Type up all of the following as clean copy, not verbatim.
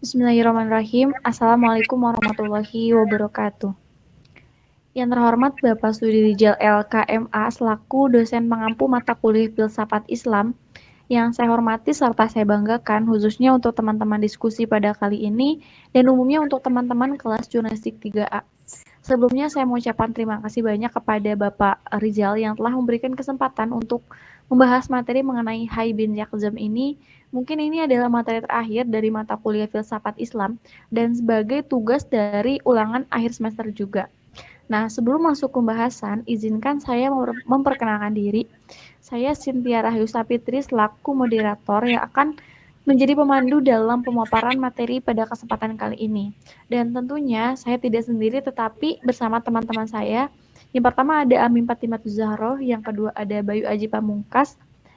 Bismillahirrahmanirrahim. Assalamualaikum warahmatullahi wabarakatuh. Yang terhormat Bapak Studi Rijal LKMA selaku dosen pengampu mata kuliah Filsafat Islam yang saya hormati serta saya banggakan khususnya untuk teman-teman diskusi pada kali ini dan umumnya untuk teman-teman kelas jurnalistik 3A. Sebelumnya saya mengucapkan terima kasih banyak kepada Bapak Rizal yang telah memberikan kesempatan untuk membahas materi mengenai Hai bin Yakzam ini. Mungkin ini adalah materi terakhir dari mata kuliah Filsafat Islam dan sebagai tugas dari ulangan akhir semester juga. Nah, sebelum masuk pembahasan, izinkan saya memperkenalkan diri. Saya Cynthia Rahayu Sapitri selaku moderator yang akan menjadi pemandu dalam pemaparan materi pada kesempatan kali ini. Dan tentunya saya tidak sendiri tetapi bersama teman-teman saya. Yang pertama ada Amin Fatimatu Zahroh, yang kedua ada Bayu Aji Pamungkas,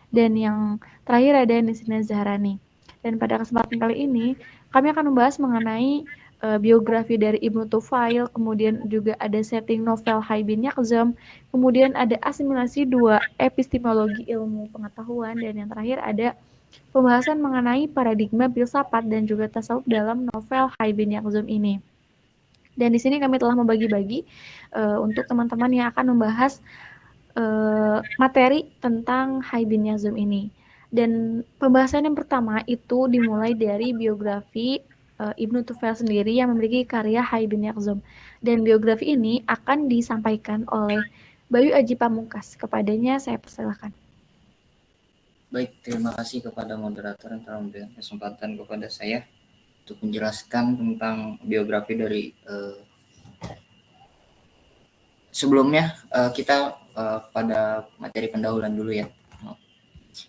dan yang terakhir ada Nisina Zahrani. Dan pada kesempatan kali ini, kami akan membahas mengenai biografi dari Ibnu Tufail, kemudian juga ada setting novel Hai bin Yakzam, kemudian ada asimilasi dua epistemologi ilmu pengetahuan, dan yang terakhir ada pembahasan mengenai paradigma filsafat dan juga tasawuf dalam novel Hai bin Yakzam ini. Dan di sini kami telah membagi-bagi untuk teman-teman yang akan membahas materi tentang Hai bin Yazum ini. Dan pembahasan yang pertama itu dimulai dari biografi Ibnu Tufail sendiri yang memiliki karya Hai bin Yazum. Dan biografi ini akan disampaikan oleh Bayu Aji Pamungkas. Kepadanya saya persilahkan. Baik, terima kasih kepada moderator yang telah memberikan kesempatan kepada saya untuk menjelaskan tentang biografi dari sebelumnya kita pada materi pendahuluan dulu ya.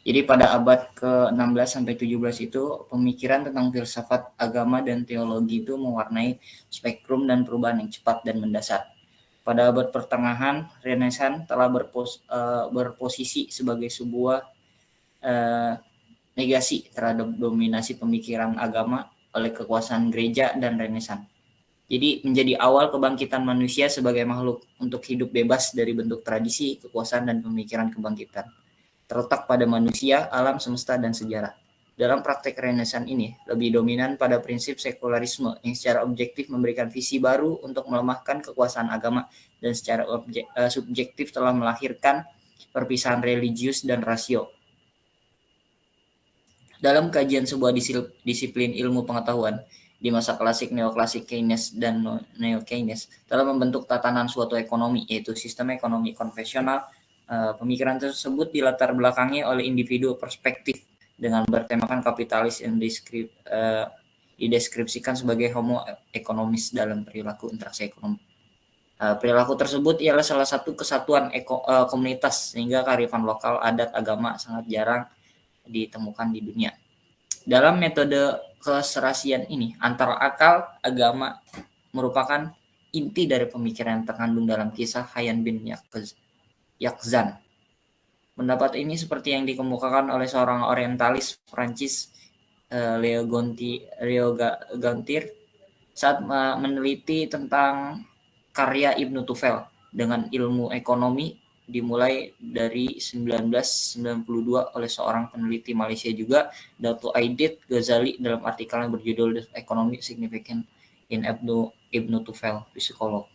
Jadi pada abad ke-16 sampai 17 itu pemikiran tentang filsafat agama dan teologi itu mewarnai spektrum dan perubahan yang cepat dan mendasar. Pada abad pertengahan, Renaissance telah berposisi sebagai sebuah negasi terhadap dominasi pemikiran agama oleh kekuasaan gereja dan Renaissance. Jadi menjadi awal kebangkitan manusia sebagai makhluk untuk hidup bebas dari bentuk tradisi, kekuasaan, dan pemikiran kebangkitan. Terletak pada manusia, alam semesta, dan sejarah. Dalam praktek Renaissance ini, lebih dominan pada prinsip sekularisme yang secara objektif memberikan visi baru untuk melemahkan kekuasaan agama dan secara subjektif telah melahirkan perpisahan religius dan rasio. Dalam kajian sebuah disiplin ilmu pengetahuan, di masa klasik, neoklasik, Keynes, dan neo-Keynes telah membentuk tatanan suatu ekonomi, yaitu sistem ekonomi konvensional. Pemikiran tersebut dilatar belakangi oleh individu perspektif dengan bertemakan kapitalis yang dideskripsikan sebagai homo economis dalam perilaku interaksi ekonomi. Perilaku tersebut ialah salah satu kesatuan komunitas sehingga kearifan lokal, adat, agama sangat jarang ditemukan di dunia. Dalam metode keserasian ini, antara akal, agama merupakan inti dari pemikiran yang terkandung dalam kisah Hayyan bin Yakzan. Pendapat ini seperti yang dikemukakan oleh seorang orientalis Prancis, Leo Gontier, saat meneliti tentang karya Ibnu Tufail dengan ilmu ekonomi dimulai dari 1992 oleh seorang peneliti Malaysia juga, Dato' Aidit Ghazali, dalam artikel yang berjudul The Economic Significance in Ibnu Tufail, psikolog.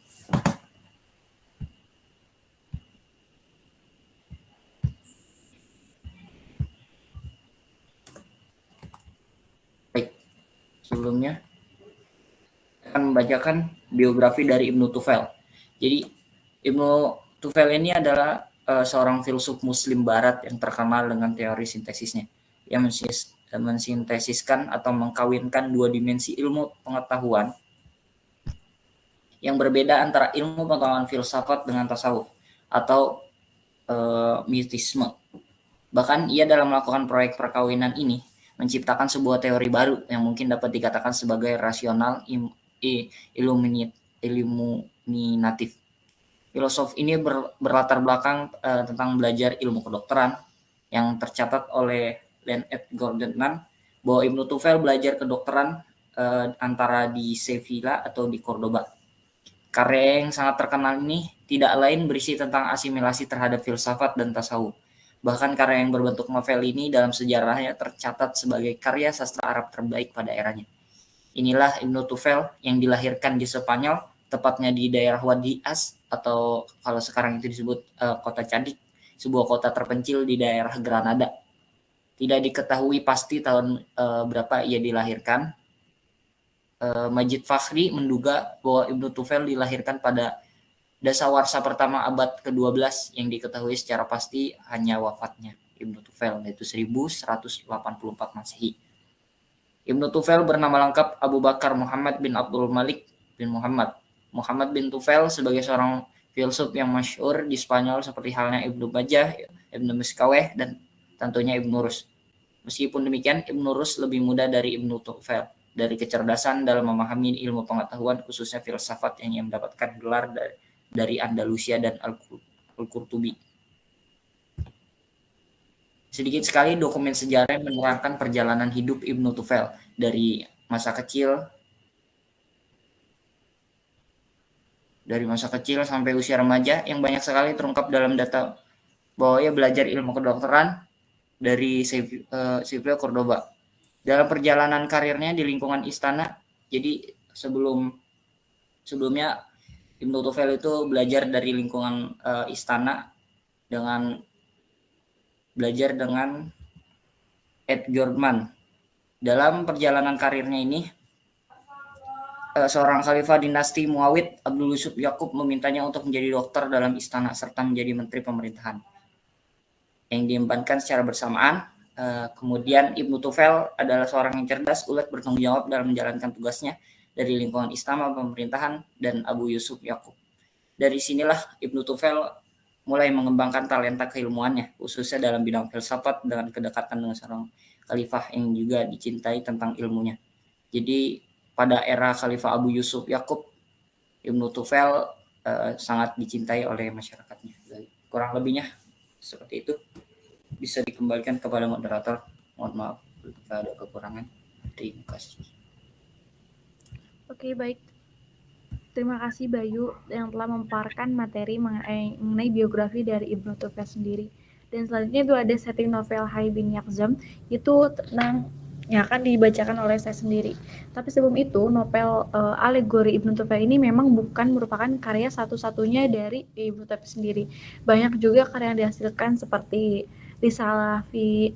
Baik, sebelumnya akan membacakan biografi dari Ibnu Tufail. Jadi Ibnu Tufail ini adalah seorang filsuf Muslim Barat yang terkenal dengan teori sintesisnya, yang mensintesiskan atau mengkawinkan dua dimensi ilmu pengetahuan yang berbeda antara ilmu pengetahuan filsafat dengan tasawuf atau mistisme. Bahkan ia dalam melakukan proyek perkawinan ini menciptakan sebuah teori baru yang mungkin dapat dikatakan sebagai rasional iluminatif. Filosof ini berlatar belakang tentang belajar ilmu kedokteran yang tercatat oleh Leonard Gordon bahwa Ibnu Tufail belajar kedokteran antara di Sevilla atau di Cordoba. Karya yang sangat terkenal ini tidak lain berisi tentang asimilasi terhadap filsafat dan tasawuf. Bahkan karya yang berbentuk novel ini dalam sejarahnya tercatat sebagai karya sastra Arab terbaik pada eranya. Inilah Ibnu Tufel yang dilahirkan di Spanyol, tepatnya di daerah Wadi As, atau kalau sekarang itu disebut kota Cadik, sebuah kota terpencil di daerah Granada. Tidak diketahui pasti tahun berapa ia dilahirkan. Majid Fakhri menduga bahwa Ibnu Tufel dilahirkan pada dasawarsa pertama abad ke-12, yang diketahui secara pasti hanya wafatnya Ibnu Tufel, yaitu 1184 Masehi. Ibnu Tufel bernama lengkap Abu Bakar Muhammad bin Abdul Malik bin Muhammad. Muhammad bin Tufel sebagai seorang filsuf yang masyhur di Spanyol seperti halnya Ibnu Bajjah, Ibnu Miskaweh, dan tentunya Ibnu Rus. Meskipun demikian, Ibnu Rus lebih muda dari Ibnu Tufel dari kecerdasan dalam memahami ilmu pengetahuan, khususnya filsafat, yang ia mendapatkan gelar dari Andalusia dan Al-Qurtubi. Sedikit sekali dokumen sejarah yang menerangkan perjalanan hidup Ibnu Tufel dari masa kecil sampai usia remaja, yang banyak sekali terungkap dalam data bahwa ia belajar ilmu kedokteran dari Sevilla Cordoba. Dalam perjalanan karirnya di lingkungan istana, jadi sebelumnya Ibnu Tufel itu belajar dari lingkungan istana belajar dengan Edgar Mann. Dalam perjalanan karirnya ini, seorang khalifah dinasti Muawid, Abdul Yusuf Yakub, memintanya untuk menjadi dokter dalam istana serta menjadi menteri pemerintahan, yang diembankan secara bersamaan. Kemudian Ibnu Tufel adalah seorang yang cerdas, ulet, bertanggung jawab dalam menjalankan tugasnya dari lingkungan istana, pemerintahan, dan Abu Yusuf Yakub. Dari sinilah Ibnu Tufel mulai mengembangkan talenta keilmuannya, khususnya dalam bidang filsafat dengan kedekatan dengan seorang khalifah yang juga dicintai tentang ilmunya. Jadi pada era Khalifah Abu Yusuf Yakub, Ibnu Tufel sangat dicintai oleh masyarakatnya. Kurang lebihnya seperti itu. Bisa dikembalikan kepada moderator. Mohon maaf jika ada kekurangan. Terima kasih. Oke, baik. Terima kasih Bayu yang telah memaparkan materi mengenai biografi dari Ibnu Tufel sendiri. Dan selanjutnya itu ada setting novel Hai bin Yakzam, itu tentang yang akan dibacakan oleh saya sendiri. Tapi sebelum itu, novel alegori Ibnu Tufel ini memang bukan merupakan karya satu-satunya dari Ibnu Tufel sendiri. Banyak juga karya yang dihasilkan seperti Risalah fi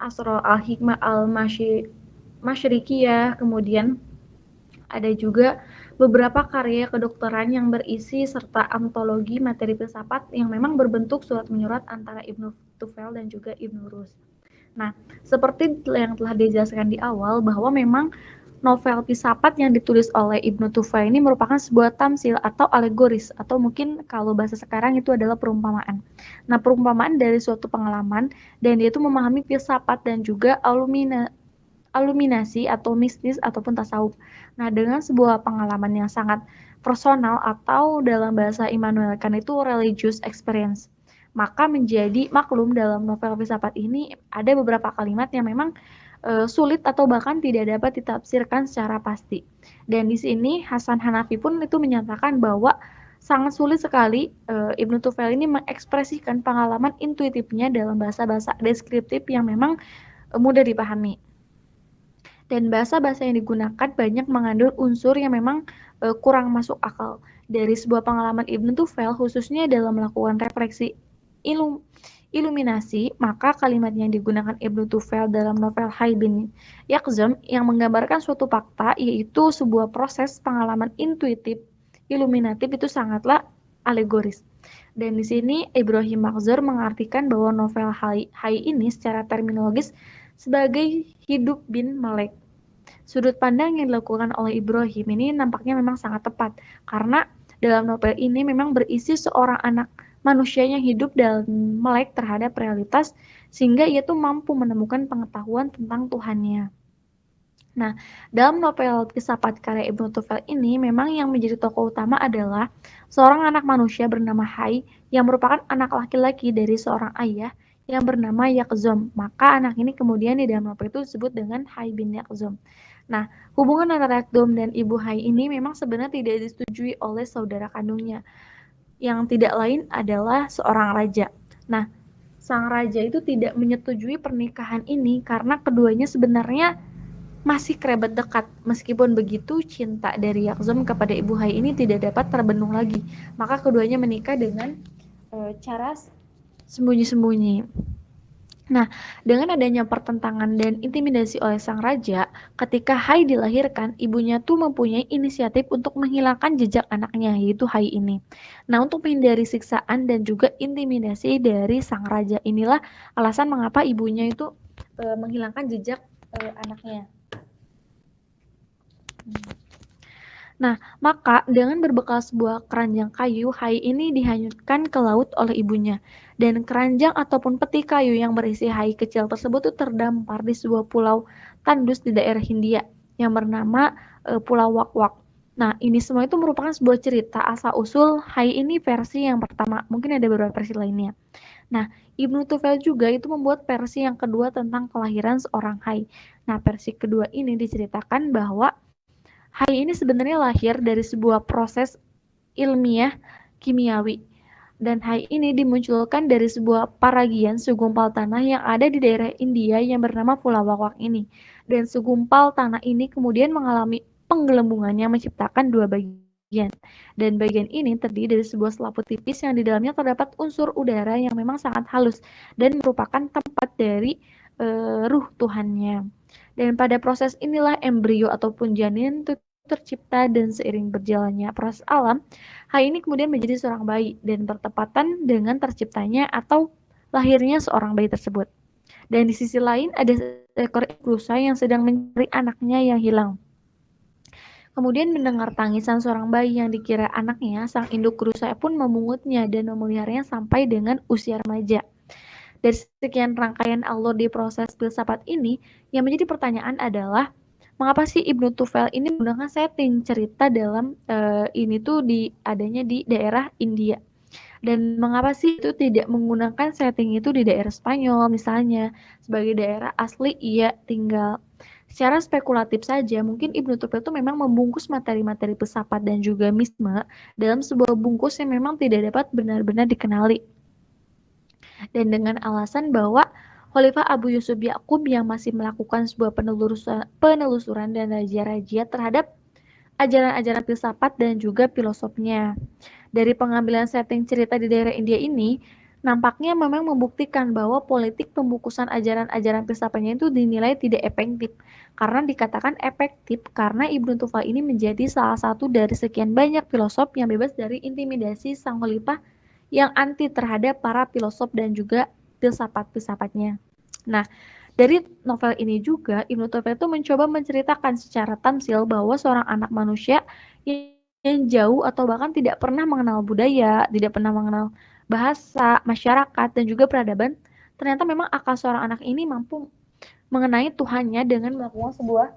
Asro al-Hikmah al-Masyrikiyah, kemudian ada juga beberapa karya kedokteran yang berisi serta antologi materi filsafat yang memang berbentuk surat menyurat antara Ibnu Tufel dan juga Ibnu Rus. Nah, seperti yang telah dijelaskan di awal bahwa memang novel filsafat yang ditulis oleh Ibnu Tufel ini merupakan sebuah tamsil atau alegoris, atau mungkin kalau bahasa sekarang itu adalah perumpamaan. Nah, perumpamaan dari suatu pengalaman, dan dia itu memahami filsafat dan juga aluminasi atau mistis ataupun tasawuf. Nah, dengan sebuah pengalaman yang sangat personal atau dalam bahasa Immanuel Kant itu religious experience, maka menjadi maklum dalam novel filsafat ini ada beberapa kalimat yang memang sulit atau bahkan tidak dapat ditafsirkan secara pasti. Dan di sini Hasan Hanafi pun itu menyatakan bahwa sangat sulit sekali Ibnu Tufel ini mengekspresikan pengalaman intuitifnya dalam bahasa-bahasa deskriptif yang memang mudah dipahami. Dan bahasa-bahasa yang digunakan banyak mengandung unsur yang memang kurang masuk akal. Dari sebuah pengalaman Ibnu Tufel, khususnya dalam melakukan refleksi iluminasi, maka kalimat yang digunakan Ibnu Tufel dalam novel Hai bin Yakzam yang menggambarkan suatu fakta, yaitu sebuah proses pengalaman intuitif, iluminatif, itu sangatlah alegoris. Dan di sini Ibrahim Makhzur mengartikan bahwa novel Hai ini secara terminologis sebagai hidup bin Malek. Sudut pandang yang dilakukan oleh Ibrahim ini nampaknya memang sangat tepat, karena dalam novel ini memang berisi seorang anak manusia yang hidup dalam melek terhadap realitas, sehingga ia tuh mampu menemukan pengetahuan tentang Tuhannya. Nah, dalam novel Filsafat karya Ibnu Tufel ini memang yang menjadi tokoh utama adalah seorang anak manusia bernama Hai yang merupakan anak laki-laki dari seorang ayah yang bernama Yakzom. Maka anak ini kemudian di dalam novel itu disebut dengan Hai bin Yakzom. Nah, hubungan antara Yakzom dan ibu Hai ini memang sebenarnya tidak disetujui oleh saudara kandungnya, yang tidak lain adalah seorang raja. Nah, sang raja itu tidak menyetujui pernikahan ini karena keduanya sebenarnya masih kerabat dekat. Meskipun begitu, cinta dari Yakzom kepada Ibu Hai ini tidak dapat terbendung lagi. Maka keduanya menikah dengan cara sembunyi-sembunyi. Nah, dengan adanya pertentangan dan intimidasi oleh sang raja, ketika Hai dilahirkan, ibunya tuh mempunyai inisiatif untuk menghilangkan jejak anaknya, yaitu Hai ini. Nah, untuk menghindari siksaan dan juga intimidasi dari sang raja, inilah alasan mengapa ibunya itu menghilangkan jejak anaknya. Nah, maka dengan berbekal sebuah keranjang kayu, Hai ini dihanyutkan ke laut oleh ibunya. Dan keranjang ataupun peti kayu yang berisi Hai kecil tersebut itu terdampar di sebuah pulau tandus di daerah Hindia yang bernama Pulau Wak-Wak. Nah, ini semua itu merupakan sebuah cerita asal-usul Hai ini versi yang pertama. Mungkin ada beberapa versi lainnya. Nah, Ibnu Tufel juga itu membuat versi yang kedua tentang kelahiran seorang Hai. Nah, versi kedua ini diceritakan bahwa Hai ini sebenarnya lahir dari sebuah proses ilmiah kimiawi. Dan Hai ini dimunculkan dari sebuah paragian segumpal tanah yang ada di daerah India yang bernama Pulau Wak-Wak ini. Dan segumpal tanah ini kemudian mengalami penggelembungan yang menciptakan dua bagian. Dan bagian ini terdiri dari sebuah selaput tipis yang di dalamnya terdapat unsur udara yang memang sangat halus dan merupakan tempat dari ruh Tuhannya. Dan pada proses inilah embrio ataupun janin itu tercipta dan seiring berjalannya proses alam, Hai ini kemudian menjadi seorang bayi dan bertepatan dengan terciptanya atau lahirnya seorang bayi tersebut. Dan di sisi lain ada seekor rusa yang sedang mencari anaknya yang hilang. Kemudian mendengar tangisan seorang bayi yang dikira anaknya, sang induk rusa pun memungutnya dan memeliharanya sampai dengan usia remaja. Dari sekian rangkaian alur di proses filsafat ini, yang menjadi pertanyaan adalah mengapa sih Ibnu Tufel ini menggunakan setting cerita dalam ini tuh adanya di daerah India, dan mengapa sih itu tidak menggunakan setting itu di daerah Spanyol misalnya sebagai daerah asli ia tinggal. Secara spekulatif saja, mungkin Ibnu Tufel itu memang membungkus materi-materi filsafat dan juga misme dalam sebuah bungkus yang memang tidak dapat benar-benar dikenali, dan dengan alasan bahwa Khalifah Abu Yusuf Yakub yang masih melakukan sebuah penelusuran dan raja-raja terhadap ajaran-ajaran filsafat dan juga filosofnya. Dari pengambilan setting cerita di daerah India ini, nampaknya memang membuktikan bahwa politik pembungkusan ajaran-ajaran filsafatnya itu dinilai tidak efektif. Karena dikatakan efektif karena Ibnu Tufal ini menjadi salah satu dari sekian banyak filosof yang bebas dari intimidasi sang khalifah yang anti terhadap para filosof dan juga filsafat-filsafatnya. Nah, dari novel ini juga Ibnu Tufel itu mencoba menceritakan secara tamsil bahwa seorang anak manusia yang jauh atau bahkan tidak pernah mengenal budaya, tidak pernah mengenal bahasa, masyarakat, dan juga peradaban, ternyata memang akal seorang anak ini mampu mengenai Tuhannya dengan melakukan sebuah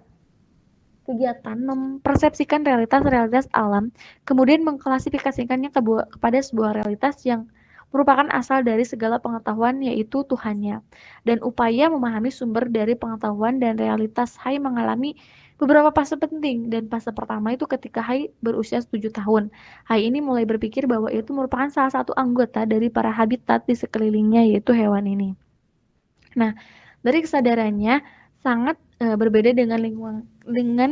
kegiatan mempersepsikan realitas-realitas alam, kemudian mengklasifikasikannya kepada sebuah realitas yang merupakan asal dari segala pengetahuan, yaitu Tuhannya. Dan upaya memahami sumber dari pengetahuan dan realitas Hai mengalami beberapa fase penting. Dan fase pertama itu ketika Hai berusia 7 tahun. Hai ini mulai berpikir bahwa itu merupakan salah satu anggota dari para habitat di sekelilingnya, yaitu hewan ini. Nah, dari kesadarannya sangat berbeda dengan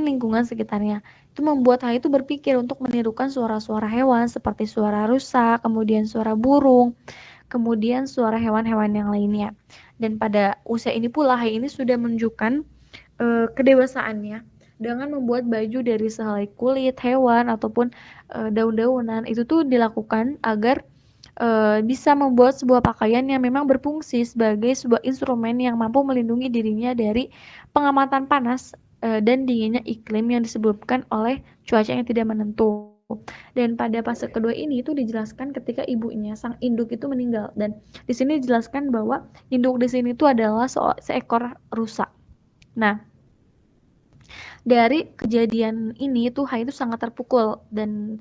lingkungan sekitarnya. Itu membuat Hai itu berpikir untuk menirukan suara-suara hewan seperti suara rusa, kemudian suara burung, kemudian suara hewan-hewan yang lainnya. Dan pada usia ini pula Hai ini sudah menunjukkan kedewasaannya dengan membuat baju dari sehelai kulit hewan ataupun daun-daunan. Itu tuh dilakukan agar bisa membuat sebuah pakaian yang memang berfungsi sebagai sebuah instrumen yang mampu melindungi dirinya dari pengamatan panas dan dinginnya iklim yang disebabkan oleh cuaca yang tidak menentu. Dan pada fase kedua ini itu dijelaskan ketika ibunya sang induk itu meninggal, dan di sini dijelaskan bahwa induk di sini itu adalah seekor rusa. Nah, dari kejadian ini tuh Hai itu sangat terpukul, dan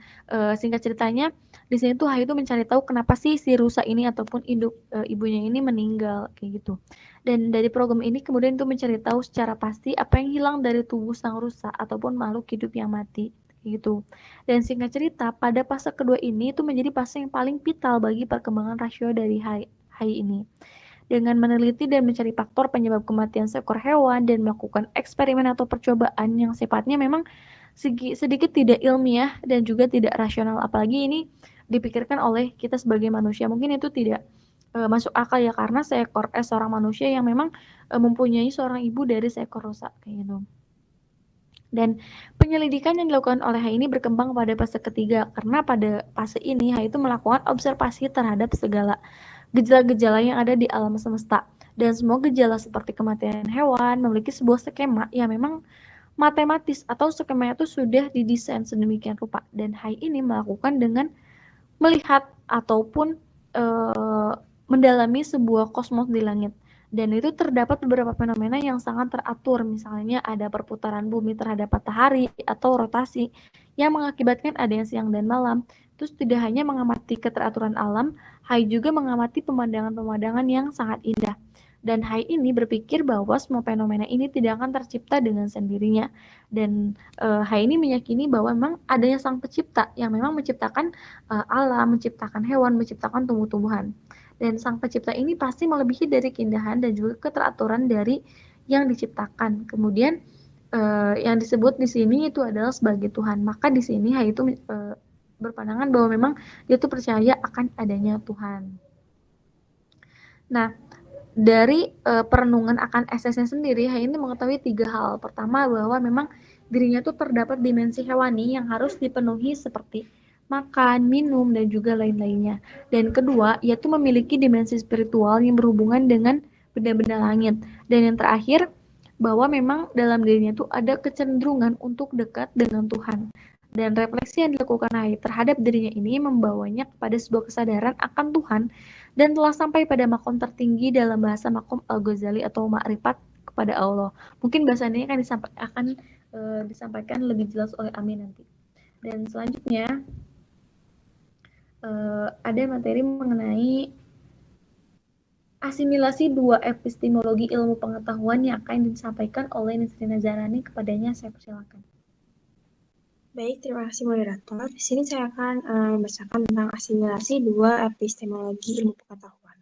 singkat ceritanya di sini tuh Hai itu mencari tahu kenapa sih si rusa ini ataupun induk ibunya ini meninggal kayak gitu. Dan dari program ini kemudian itu mencari tahu secara pasti apa yang hilang dari tubuh sang rusa ataupun makhluk hidup yang mati gitu. Dan singkat cerita pada fase kedua ini itu menjadi fase yang paling vital bagi perkembangan rasio dari Hai ini. dengan meneliti dan mencari faktor penyebab kematian seekor hewan dan melakukan eksperimen atau percobaan yang sifatnya memang sedikit tidak ilmiah dan juga tidak rasional. Apalagi ini dipikirkan oleh kita sebagai manusia. Mungkin itu tidak masuk akal ya karena seorang manusia yang memang mempunyai seorang ibu dari seekor rusa kayak gitu. Dan penyelidikan yang dilakukan oleh Hai ini berkembang pada fase ketiga karena pada fase ini Hai itu melakukan observasi terhadap segala gejala-gejala yang ada di alam semesta. Dan semua gejala seperti kematian hewan memiliki sebuah skema yang memang matematis atau skemanya itu sudah didesain sedemikian rupa. Dan Hai ini melakukan dengan melihat ataupun mendalami sebuah kosmos di langit. Dan itu terdapat beberapa fenomena yang sangat teratur, misalnya ada perputaran bumi terhadap matahari atau rotasi yang mengakibatkan adanya siang dan malam. Terus tidak hanya mengamati keteraturan alam, Hai juga mengamati pemandangan-pemandangan yang sangat indah. Dan Hai ini berpikir bahwa semua fenomena ini tidak akan tercipta dengan sendirinya. Dan Hai ini meyakini bahwa memang adanya sang pencipta yang memang menciptakan alam, menciptakan hewan, menciptakan tumbuh-tumbuhan. Dan sang pencipta ini pasti melebihi dari keindahan dan juga keteraturan dari yang diciptakan. Kemudian yang disebut di sini itu adalah sebagai Tuhan. Maka di sini Hai itu berpandangan bahwa memang dia itu percaya akan adanya Tuhan. Nah, dari perenungan akan esesnya sendiri, Hai ini mengetahui 3 hal. Pertama, bahwa memang dirinya tuh terdapat dimensi hewani yang harus dipenuhi seperti makan, minum, dan juga lain-lainnya. Dan kedua, ia tuh memiliki dimensi spiritual yang berhubungan dengan benda-benda langit. Dan yang terakhir, bahwa memang dalam dirinya tuh ada kecenderungan untuk dekat dengan Tuhan. Dan refleksi yang dilakukan Hai terhadap dirinya ini membawanya kepada sebuah kesadaran akan Tuhan dan telah sampai pada makom tertinggi dalam bahasa makom Al-Ghazali atau makrifat kepada Allah. Mungkin bahasanya akan disampaikan lebih jelas oleh Amin nanti. Dan selanjutnya ada materi mengenai asimilasi dua epistemologi ilmu pengetahuan yang akan disampaikan oleh Nisrina Zarani. Kepadanya saya persilakan. Baik, terima kasih moderator. Di sini saya akan membacakan tentang asimilasi dua epistemologi ilmu pengetahuan.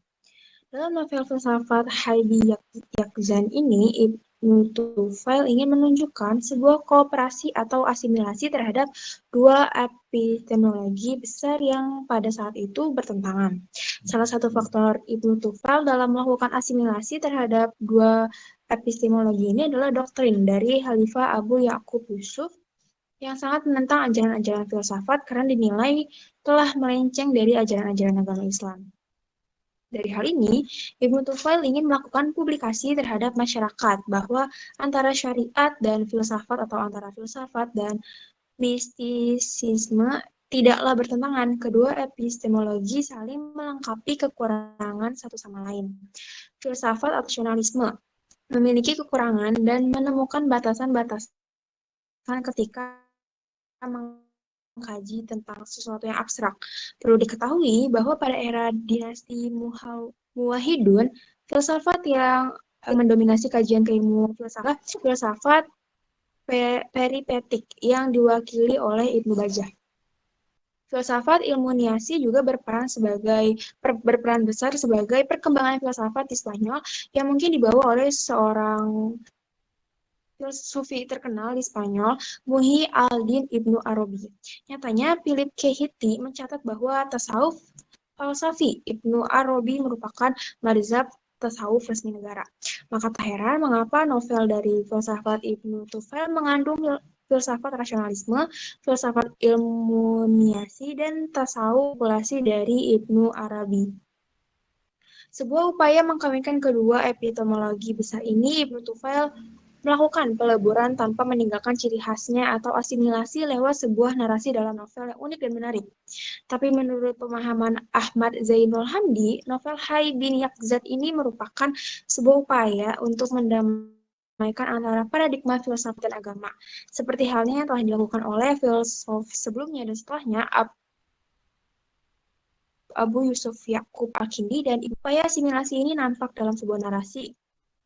Dalam novel filsafat Heidi Yakzan ini, Ibnu Tufail ingin menunjukkan sebuah kooperasi atau asimilasi terhadap dua epistemologi besar yang pada saat itu bertentangan. Salah satu faktor Ibnu Tufail dalam melakukan asimilasi terhadap dua epistemologi ini adalah doktrin dari Khalifah Abu Ya'qub Yusuf yang sangat menentang ajaran-ajaran filsafat karena dinilai telah melenceng dari ajaran-ajaran agama Islam. Dari hal ini, Ibnu Tufail ingin melakukan publikasi terhadap masyarakat bahwa antara syariat dan filsafat atau antara filsafat dan mistisisme tidaklah bertentangan. Kedua epistemologi saling melengkapi kekurangan satu sama lain. Filsafat rasionalisme memiliki kekurangan dan menemukan batasan-batasan ketika mengkaji tentang sesuatu yang abstrak. Perlu diketahui bahwa pada era dinasti Muwahhidun, filsafat yang mendominasi kajian keilmuan filsafat peripetik yang diwakili oleh Ibnu Bajjah. Filsafat ilmuniasi juga berperan besar sebagai perkembangan filsafat di Spanyol yang mungkin dibawa oleh seorang sufi terkenal di Spanyol, Muhyi al-Din Ibnu Arabi. Nyatanya, Philip K. Hitti mencatat bahwa tasawuf falsafi Ibnu Arabi merupakan mazhab tasawuf resmi negara. Maka tak heran mengapa novel dari filsafat Ibnu Tufail mengandung filsafat rasionalisme, filsafat ilmuniasi, dan tasawuf populasi dari Ibnu Arabi. Sebuah upaya mengkawinkan kedua epistemologi besar ini, Ibnu Tufail melakukan peleburan tanpa meninggalkan ciri khasnya atau asimilasi lewat sebuah narasi dalam novel yang unik dan menarik. Tapi menurut pemahaman Ahmad Zainul Hamdi, novel Hai bin Yakzat ini merupakan sebuah upaya untuk mendamaikan antara paradigma filsafat dan agama. Seperti halnya yang telah dilakukan oleh filsuf sebelumnya dan setelahnya, Abu Yusuf Yaqub Al-Kindi, dan upaya asimilasi ini nampak dalam sebuah narasi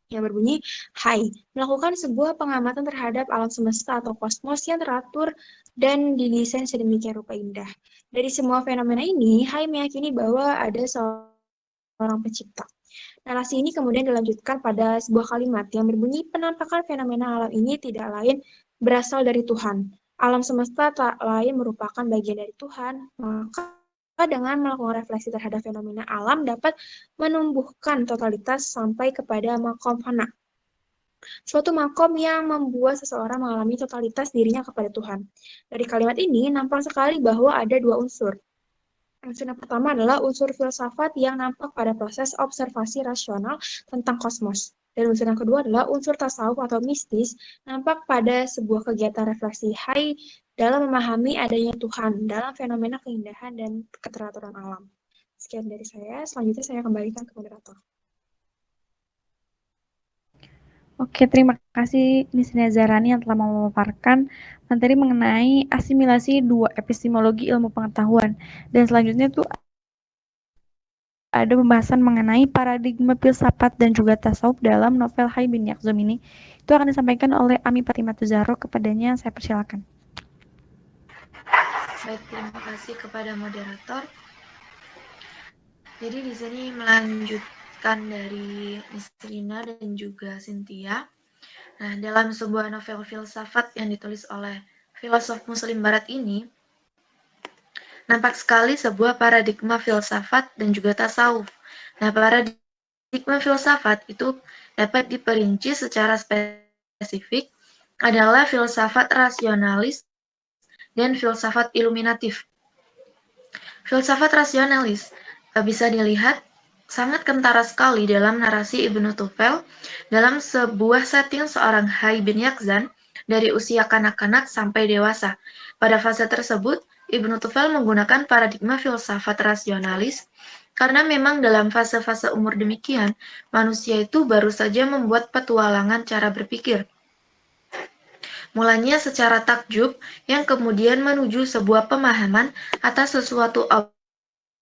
yang berbunyi, Hai, melakukan sebuah pengamatan terhadap alam semesta atau kosmos yang teratur dan didesain sedemikian rupa indah. Dari semua fenomena ini, Hai meyakini bahwa ada seorang pencipta. Narasi ini kemudian dilanjutkan pada sebuah kalimat yang berbunyi penampakan fenomena alam ini tidak lain berasal dari Tuhan. Alam semesta tak lain merupakan bagian dari Tuhan, maka dengan melakukan refleksi terhadap fenomena alam dapat menumbuhkan totalitas sampai kepada makom fana. Suatu makom yang membuat seseorang mengalami totalitas dirinya kepada Tuhan. Dari kalimat ini nampak sekali bahwa ada dua unsur. Unsur yang pertama adalah unsur filsafat yang nampak pada proses observasi rasional tentang kosmos. Dan unsur yang kedua adalah unsur tasawuf atau mistis, nampak pada sebuah kegiatan refleksi hai dalam memahami adanya Tuhan dalam fenomena keindahan dan keteraturan alam. Sekian dari saya, selanjutnya saya kembalikan ke moderator. Oke, terima kasih Miss Nazarani yang telah memaparkan materi mengenai asimilasi dua epistemologi ilmu pengetahuan. Dan selanjutnya tuh ada pembahasan mengenai paradigma filsafat dan juga tasawuf dalam novel Hai bin Yakzom ini. Itu akan disampaikan oleh Ami Fatimah Tuzahro, kepadanya saya persilakan. Baik, terima kasih kepada moderator. Jadi di sini melanjutkan dari Miss Rina dan juga Cynthia. Nah, dalam sebuah novel filsafat yang ditulis oleh filosof Muslim Barat ini, nampak sekali sebuah paradigma filsafat dan juga tasawuf. Nah, paradigma filsafat itu dapat diperinci secara spesifik adalah filsafat rasionalis dan filsafat iluminatif. Filsafat rasionalis bisa dilihat sangat kentara sekali dalam narasi Ibnu Tufel dalam sebuah setting seorang Hai bin Yakzan dari usia kanak-kanak sampai dewasa. Pada fase tersebut, Ibnu Tufel menggunakan paradigma filsafat rasionalis karena memang dalam fase-fase umur demikian, manusia itu baru saja membuat petualangan cara berpikir. Mulanya secara takjub yang kemudian menuju sebuah pemahaman atas sesuatu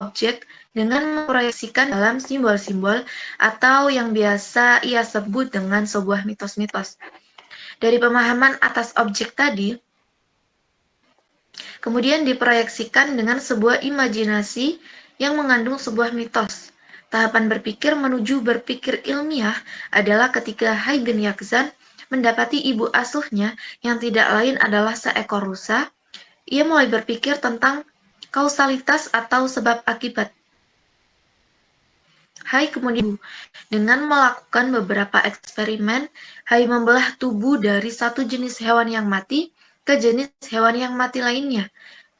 objek dengan memproyeksikan dalam simbol-simbol atau yang biasa ia sebut dengan sebuah mitos-mitos. Dari pemahaman atas objek tadi, kemudian diproyeksikan dengan sebuah imajinasi yang mengandung sebuah mitos. Tahapan berpikir menuju berpikir ilmiah adalah ketika Hai bin Yakzan mendapati ibu asuhnya yang tidak lain adalah seekor rusa. Ia mulai berpikir tentang kausalitas atau sebab akibat. Hai kemudian dengan melakukan beberapa eksperimen, Hai membelah tubuh dari satu jenis hewan yang mati ke jenis hewan yang mati lainnya.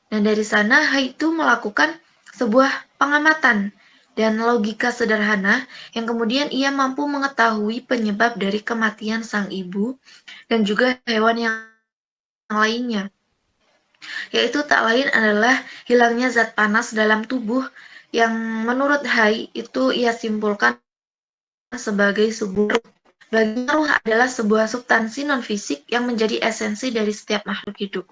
Dan dari sana Hai itu melakukan sebuah pengamatan dan logika sederhana yang kemudian ia mampu mengetahui penyebab dari kematian sang ibu dan juga hewan yang lainnya. Yaitu tak lain adalah hilangnya zat panas dalam tubuh yang menurut Hai itu ia simpulkan sebagai sebuah ruh. Bagi ruh adalah sebuah substansi non-fisik yang menjadi esensi dari setiap makhluk hidup.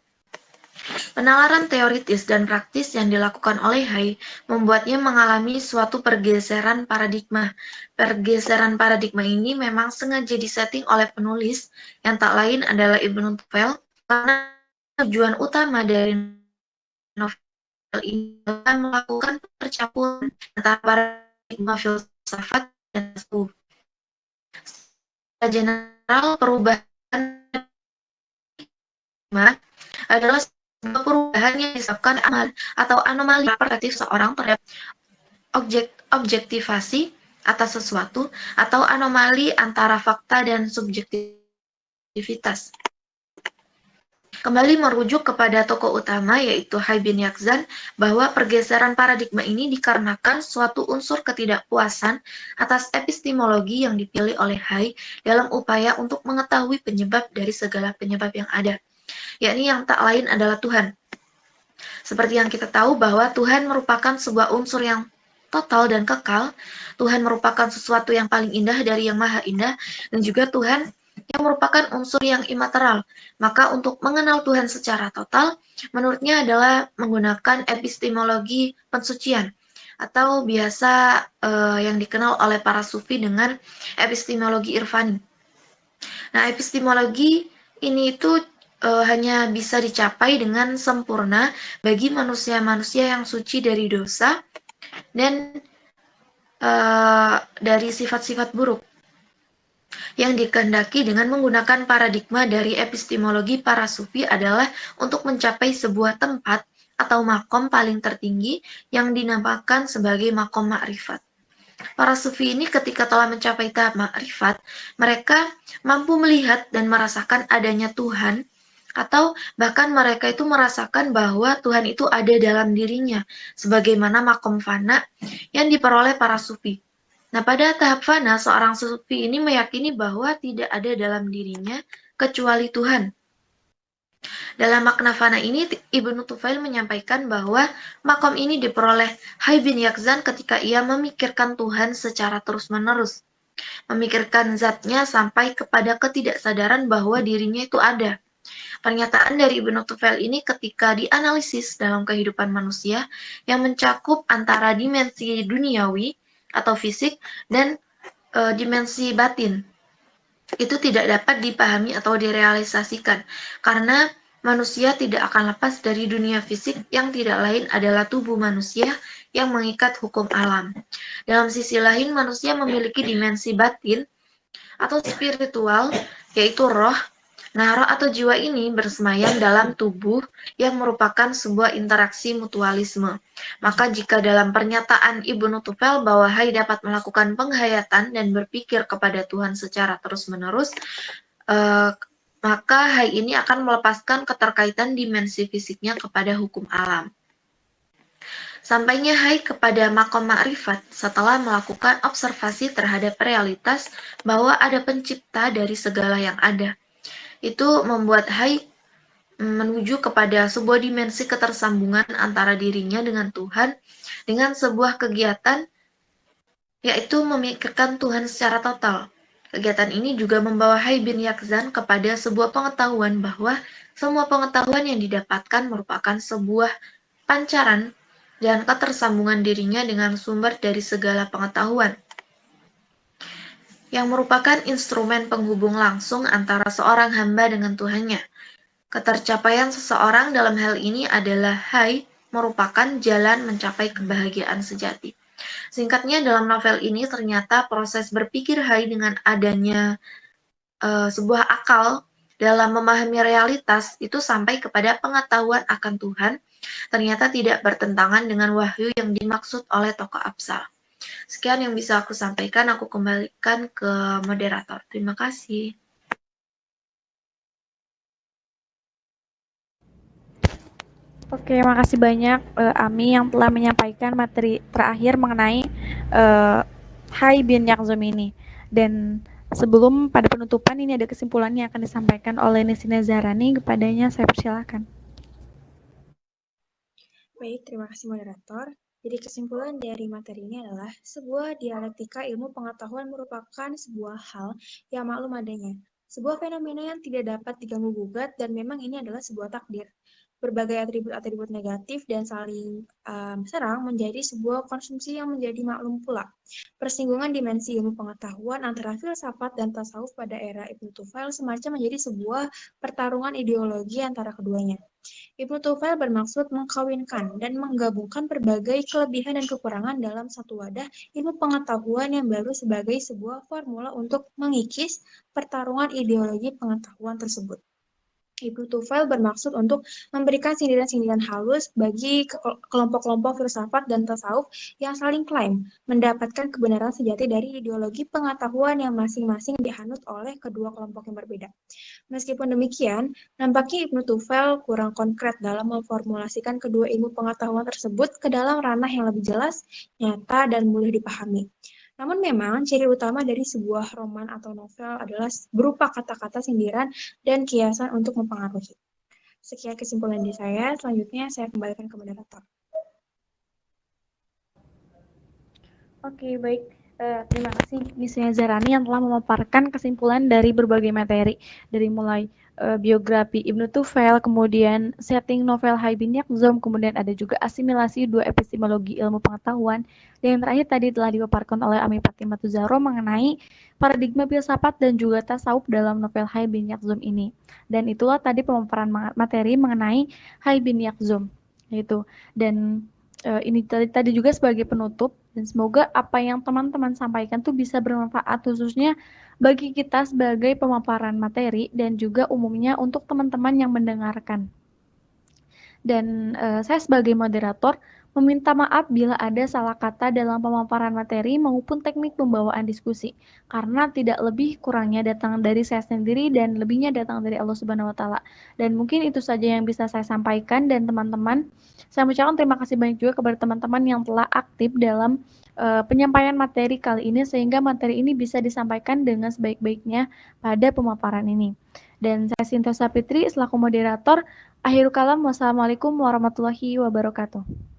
Penalaran teoritis dan praktis yang dilakukan oleh Hai membuatnya mengalami suatu pergeseran paradigma. Pergeseran paradigma ini memang sengaja disetting oleh penulis yang tak lain adalah Ibnu Tufel karena tujuan utama dari novel ini adalah melakukan percampuran antara paradigma filsafat dan tasawuf. Secara general, perubahan adalah sebuah perubahan yang disebabkan atau anomali perspektif seorang terhadap objektivasi atas sesuatu atau anomali antara fakta dan subjektivitas. Kembali merujuk kepada tokoh utama yaitu Hai bin Yakzan bahwa pergeseran paradigma ini dikarenakan suatu unsur ketidakpuasan atas epistemologi yang dipilih oleh Hai dalam upaya untuk mengetahui penyebab dari segala penyebab yang ada, yakni yang tak lain adalah Tuhan. Seperti yang kita tahu bahwa Tuhan merupakan sebuah unsur yang total dan kekal, Tuhan merupakan sesuatu yang paling indah dari yang maha indah, dan juga Tuhan yang merupakan unsur yang imateral. Maka untuk mengenal Tuhan secara total, menurutnya adalah menggunakan epistemologi pensucian, atau biasa yang dikenal oleh para sufi dengan epistemologi irfani. Nah, epistemologi ini itu hanya bisa dicapai dengan sempurna bagi manusia-manusia yang suci dari dosa dan dari sifat-sifat buruk yang dikehendaki dengan menggunakan paradigma dari epistemologi para sufi adalah untuk mencapai sebuah tempat atau makom paling tertinggi yang dinamakan sebagai makom ma'rifat. Para sufi ini ketika telah mencapai tahap ma'rifat, mereka mampu melihat dan merasakan adanya Tuhan, atau bahkan mereka itu merasakan bahwa Tuhan itu ada dalam dirinya, sebagaimana makom fana yang diperoleh para sufi. Nah, pada tahap fana, seorang sufi ini meyakini bahwa tidak ada dalam dirinya kecuali Tuhan. Dalam makna fana ini, Ibnu Tufail menyampaikan bahwa makom ini diperoleh Hai bin Yakzan ketika ia memikirkan Tuhan secara terus-menerus, memikirkan zatnya sampai kepada ketidaksadaran bahwa dirinya itu ada. Pernyataan dari Ibnu Tufail ini ketika dianalisis dalam kehidupan manusia yang mencakup antara dimensi duniawi atau fisik dan dimensi batin, itu tidak dapat dipahami atau direalisasikan karena manusia tidak akan lepas dari dunia fisik yang tidak lain adalah tubuh manusia yang mengikat hukum alam. Dalam sisi lain, manusia memiliki dimensi batin atau spiritual, yaitu roh. Nah, roh atau jiwa ini bersemayam dalam tubuh yang merupakan sebuah interaksi mutualisme. Maka jika dalam pernyataan Ibnu Tufail bahwa Hai dapat melakukan penghayatan dan berpikir kepada Tuhan secara terus-menerus, maka Hai ini akan melepaskan keterkaitan dimensi fisiknya kepada hukum alam. Sampainya Hai kepada makom ma'rifat setelah melakukan observasi terhadap realitas bahwa ada pencipta dari segala yang ada. Itu membuat Hai menuju kepada sebuah dimensi ketersambungan antara dirinya dengan Tuhan dengan sebuah kegiatan, yaitu memikirkan Tuhan secara total. Kegiatan ini juga membawa Hai bin Yakzan kepada sebuah pengetahuan bahwa semua pengetahuan yang didapatkan merupakan sebuah pancaran dan ketersambungan dirinya dengan sumber dari segala pengetahuan, yang merupakan instrumen penghubung langsung antara seorang hamba dengan Tuhannya. Ketercapaian seseorang dalam hal ini adalah Hai merupakan jalan mencapai kebahagiaan sejati. Singkatnya, dalam novel ini ternyata proses berpikir Hai dengan adanya sebuah akal dalam memahami realitas itu sampai kepada pengetahuan akan Tuhan ternyata tidak bertentangan dengan wahyu yang dimaksud oleh tokoh Absal. Sekian yang bisa aku sampaikan, aku kembalikan ke moderator. Terima kasih. Oke, makasih banyak Ami yang telah menyampaikan materi terakhir mengenai Hai bin Yakzum ini. Dan sebelum pada penutupan ini ada kesimpulan yang akan disampaikan oleh Nisina Zarani, kepadanya saya persilahkan. Baik, terima kasih moderator. Jadi kesimpulan dari materi ini adalah sebuah dialektika ilmu pengetahuan merupakan sebuah hal yang maklum adanya. Sebuah fenomena yang tidak dapat diganggu-gugat dan memang ini adalah sebuah takdir. Berbagai atribut-atribut negatif dan saling serang menjadi sebuah konsumsi yang menjadi maklum pula. Persinggungan dimensi ilmu pengetahuan antara filsafat dan tasawuf pada era Ibnu Tufail semacam menjadi sebuah pertarungan ideologi antara keduanya. Ibnu Tufail bermaksud mengkawinkan dan menggabungkan berbagai kelebihan dan kekurangan dalam satu wadah ilmu pengetahuan yang baru sebagai sebuah formula untuk mengikis pertarungan ideologi pengetahuan tersebut. Ibnu Tufail bermaksud untuk memberikan sindiran-sindiran halus bagi kelompok-kelompok filsafat dan tasawuf yang saling klaim mendapatkan kebenaran sejati dari ideologi pengetahuan yang masing-masing dianut oleh kedua kelompok yang berbeda. Meskipun demikian, nampaknya Ibnu Tufail kurang konkret dalam memformulasikan kedua ilmu pengetahuan tersebut ke dalam ranah yang lebih jelas, nyata, dan mudah dipahami. Namun memang ciri utama dari sebuah roman atau novel adalah berupa kata-kata sindiran dan kiasan untuk mempengaruhi. Sekian kesimpulan dari saya, selanjutnya saya kembalikan ke moderator. Oke, baik. Terima kasih Nisina Zarani yang telah memaparkan kesimpulan dari berbagai materi, dari mulai biografi Ibnu Tufail, kemudian setting novel Hai bin Yakzum, kemudian ada juga asimilasi dua epistemologi ilmu pengetahuan, dan yang terakhir tadi telah dipaparkan oleh Ami Fatimah Zahro mengenai paradigma filsafat dan juga tasawuf dalam novel Hai bin Yakzum ini. Dan itulah tadi pemaparan materi mengenai Hai bin Yakzum, gitu. Dan ini tadi juga sebagai penutup Dan semoga apa yang teman-teman sampaikan tuh bisa bermanfaat khususnya bagi kita sebagai pemaparan materi dan juga umumnya untuk teman-teman yang mendengarkan. Dan saya sebagai moderator meminta maaf bila ada salah kata dalam pemaparan materi maupun teknik pembawaan diskusi, karena tidak lebih kurangnya datang dari saya sendiri dan lebihnya datang dari Allah Subhanahu wa Ta'ala. Dan mungkin itu saja yang bisa saya sampaikan, dan teman-teman, saya mengucapkan terima kasih banyak juga kepada teman-teman yang telah aktif dalam penyampaian materi kali ini, sehingga materi ini bisa disampaikan dengan sebaik-baiknya pada pemaparan ini. Dan saya Sinta Sapitri selaku moderator. Akhirul kalam, wassalamualaikum warahmatullahi wabarakatuh.